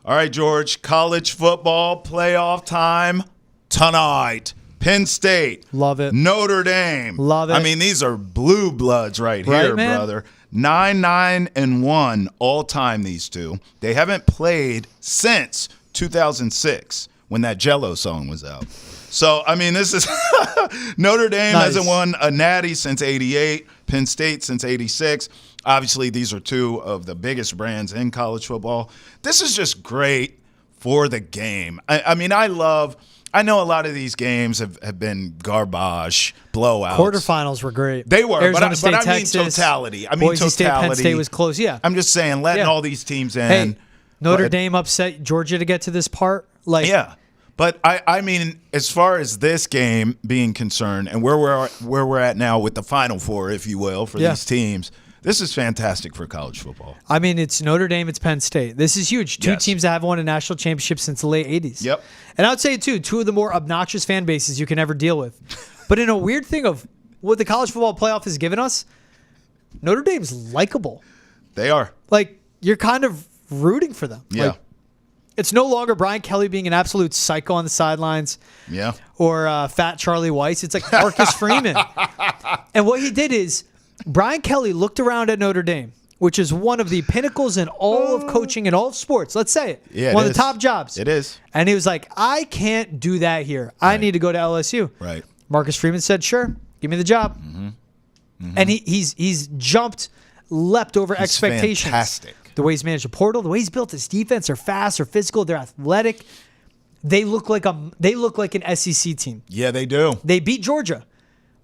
All right, George, college football playoff time tonight. Penn State. Love it. Notre Dame. Love it. I mean, these are blue bloods right here, man? brother. 9-9-1 all time, these two. They haven't played since 2006 when that Jell-O song was out. So, I mean, this is Notre Dame hasn't won a natty since 88, Penn State since 86. Obviously, these are two of the biggest brands in college football. This is just great for the game. I mean, I know a lot of these games have been garbage, blowouts. Quarterfinals were great. They were, Arizona State, but I mean Texas, totality. Boise State, Penn State was close, yeah. I'm just saying, letting all these teams in. Hey, Notre Dame upset Georgia to get to this part. Yeah. But I mean, as far as this game being concerned, and where we're at now with the Final Four, if you will, for these teams, this is fantastic for college football. I mean, it's Notre Dame, it's Penn State. This is huge. Two teams that haven't won a national championship since the late 80s. Yep. And I would say, too, two of the more obnoxious fan bases you can ever deal with. But in a weird thing of what the college football playoff has given us, Notre Dame's likable. They are. Like, you're kind of rooting for them. Yeah. Like, it's no longer Brian Kelly being an absolute psycho on the sidelines. Yeah. Or fat Charlie Weiss. It's like Marcus Freeman. And what he did is Brian Kelly looked around at Notre Dame, which is one of the pinnacles in all of coaching and all of sports. Let's say it. Yeah, one of the top jobs. It is. And he was like, I can't do that here. I need to go to LSU. Right. Marcus Freeman said, sure, give me the job. Mm-hmm. Mm-hmm. And he's leapt over expectations. Fantastic. The way he's managed the portal, the way he's built his defense, they're fast, they're physical, they're athletic. They look like an SEC team. Yeah, they do. They beat Georgia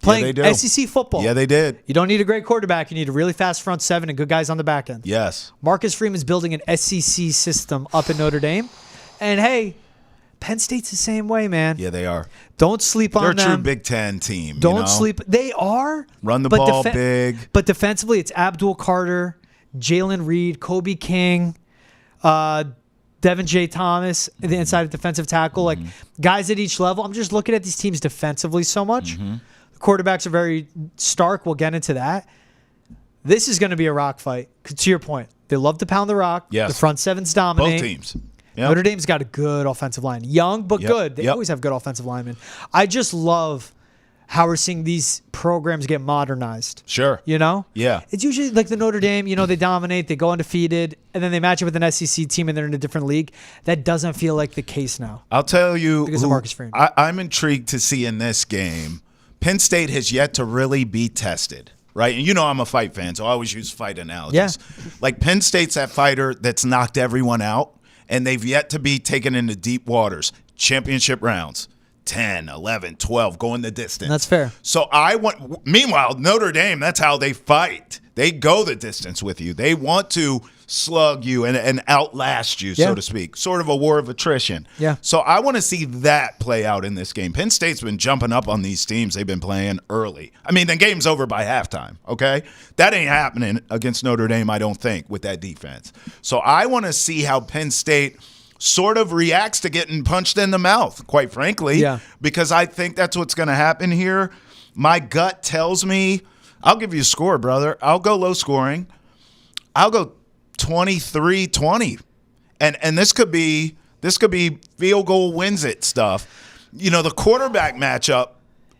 playing SEC football. Yeah, they did. You don't need a great quarterback. You need a really fast front seven and good guys on the back end. Yes. Marcus Freeman's building an SEC system up in Notre Dame. And, hey, Penn State's the same way, man. Yeah, they are. Don't sleep on them. They're a true Big Ten team. Don't sleep. They are. Run the ball big. But defensively, it's Abdul Carter, Jalen Reed, Kobe King, Devin J. Thomas, the inside defensive tackle. Like, guys at each level. I'm just looking at these teams defensively so much. The quarterbacks are very stark. We'll get into that. This is going to be a rock fight. To your point, they love to pound the rock. Yes. The front sevens dominate. Both teams. Yep. Notre Dame's got a good offensive line. Young, but good. They always have good offensive linemen. I just love how we're seeing these programs get modernized. Sure. You know? Yeah. It's usually like the Notre Dame, they dominate, they go undefeated, and then they match up with an SEC team and they're in a different league. That doesn't feel like the case now. I'll tell you, because of Marcus Freeman. I'm intrigued to see in this game, Penn State has yet to really be tested. Right? And I'm a fight fan, so I always use fight analogies. Yeah. Like Penn State's that fighter that's knocked everyone out, and they've yet to be taken into deep waters. Championship rounds, 10, 11, 12, going the distance. That's fair. So meanwhile, Notre Dame, that's how they fight. They go the distance with you. They want to slug you and outlast you, so to speak. Sort of a war of attrition. Yeah. So I want to see that play out in this game. Penn State's been jumping up on these teams they've been playing early. I mean, the game's over by halftime, okay? That ain't happening against Notre Dame, I don't think, with that defense. So I want to see how Penn State sort of reacts to getting punched in the mouth, quite frankly, because I think that's what's going to happen here. My gut tells me, I'll give you a score, brother. I'll go low scoring. I'll go 23-20. And this could be field goal wins it stuff. The quarterback matchup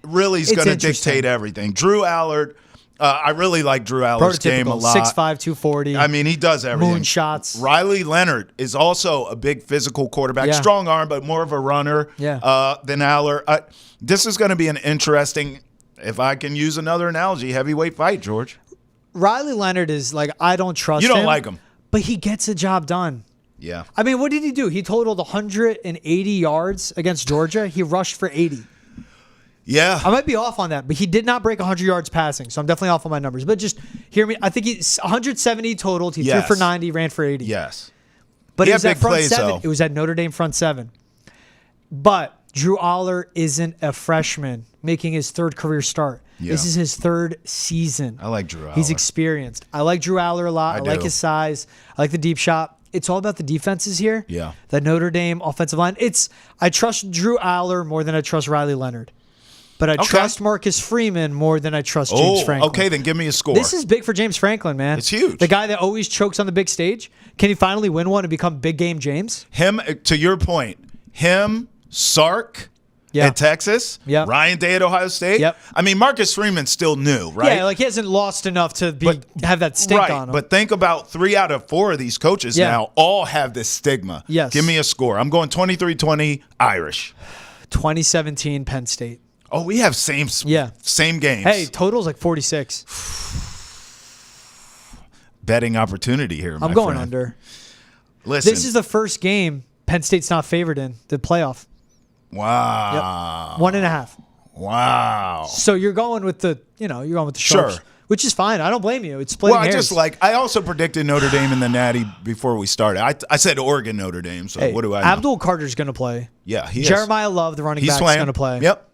really is going to dictate everything. Drew Allard, I really like Drew Allard's game a lot. 6'5", 240. I mean, he does everything. Moon shots. Riley Leonard is also a big physical quarterback. Strong arm, but more of a runner than Allard. This is going to be an interesting, if I can use another analogy, heavyweight fight, George. Riley Leonard is like, I don't trust him. You don't like him. But he gets the job done. Yeah. I mean, what did he do? He totaled 180 yards against Georgia. He rushed for 80. Yeah. I might be off on that, but he did not break 100 yards passing, so I'm definitely off on my numbers. But just hear me. I think he's 170 totaled. He threw for 90, ran for 80. Yes. But it was at front plays, seven. though. It was at Notre Dame front seven. But Drew Aller isn't a freshman making his third career start. Yeah. This is his third season. I like Drew Aller. He's experienced. I like Drew Aller a lot. I like his size. I like the deep shot. It's all about the defenses here. Yeah. The Notre Dame offensive line. I trust Drew Aller more than I trust Riley Leonard. but I Okay. trust Marcus Freeman more than I trust James Franklin. Okay, then give me a score. This is big for James Franklin, man. It's huge. The guy that always chokes on the big stage. Can he finally win one and become big game James? him, to your point, Sark Yeah. at Texas, Yep. Ryan Day at Ohio State. Yep. I mean, Marcus Freeman's still new, right? Yeah, like he hasn't lost enough to have that stink Right, on him. but think about 3 out of 4 of these coaches Yeah. now all have this stigma. Yes. Give me a score. I'm going 23-20 Irish. 2017 Penn State. Oh, we have same games. Hey, total's like 46. Betting opportunity here, my I'm going friend. under. Listen. This is the first game Penn State's not favored in the playoff. Wow. 1.5. Wow. So you're going with the Sure. Sharps, which is fine. I don't blame you. It's splitting Well, hairs. I also predicted Notre Dame in the Natty before we started. I said Oregon Notre Dame, so Hey, what do I know? Abdul Carter's going to play. Yeah, he is. Jeremiah Love, the running He's back, is playing. going to play. Yep.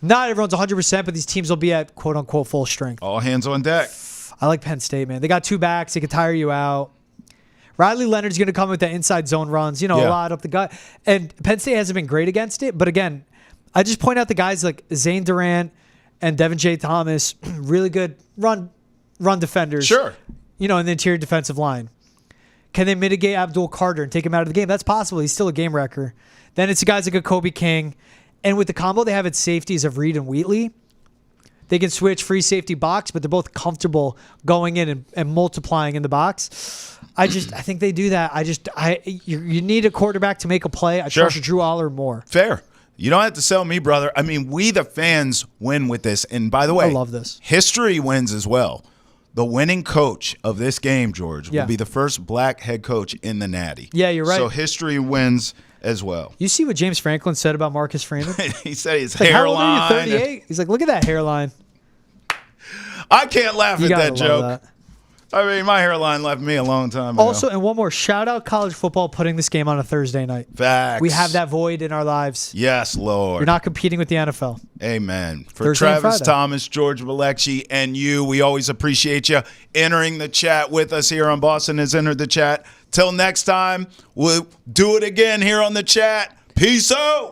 Not everyone's 100%, but these teams will be at quote unquote full strength. All hands on deck. I like Penn State, man. They got 2 backs. They can tire you out. Riley Leonard's going to come with the inside zone runs, Yeah. a lot up the gut. And Penn State hasn't been great against it. But again, I just point out the guys like Zane Durant and Devin J. Thomas, really good run defenders. Sure. In the interior defensive line. Can they mitigate Abdul Carter and take him out of the game? That's possible. He's still a game wrecker. Then it's guys like a Kobe King. And with the combo they have at safeties of Reed and Wheatley, they can switch free safety box, but they're both comfortable going in and multiplying in the box. I think they do that. You need a quarterback to make a play. I Sure. trust Drew Aller more. Fair. You don't have to sell me, brother. I mean, we the fans win with this. And by the way, I love this. History wins as well. The winning coach of this game, George, Yeah. will be the first black head coach in the Natty. Yeah, you're right. So history wins as well. You see what James Franklin said about Marcus Freeman? He said his Like, how old hairline. are you? 38? He's like, look at that hairline. I can't laugh You at gotta that love joke. that. I mean, my hairline left me a long time ago. Also, and one more, shout out college football putting this game on a Thursday night. Facts. We have that void in our lives. Yes, Lord. You're not competing with the NFL. Amen. For Thursday and Travis Friday. Thomas, George Valekci, and you, we always appreciate you entering the chat with us here on Boston Has Entered the Chat. Till next time, we'll do it again here on the chat. Peace out.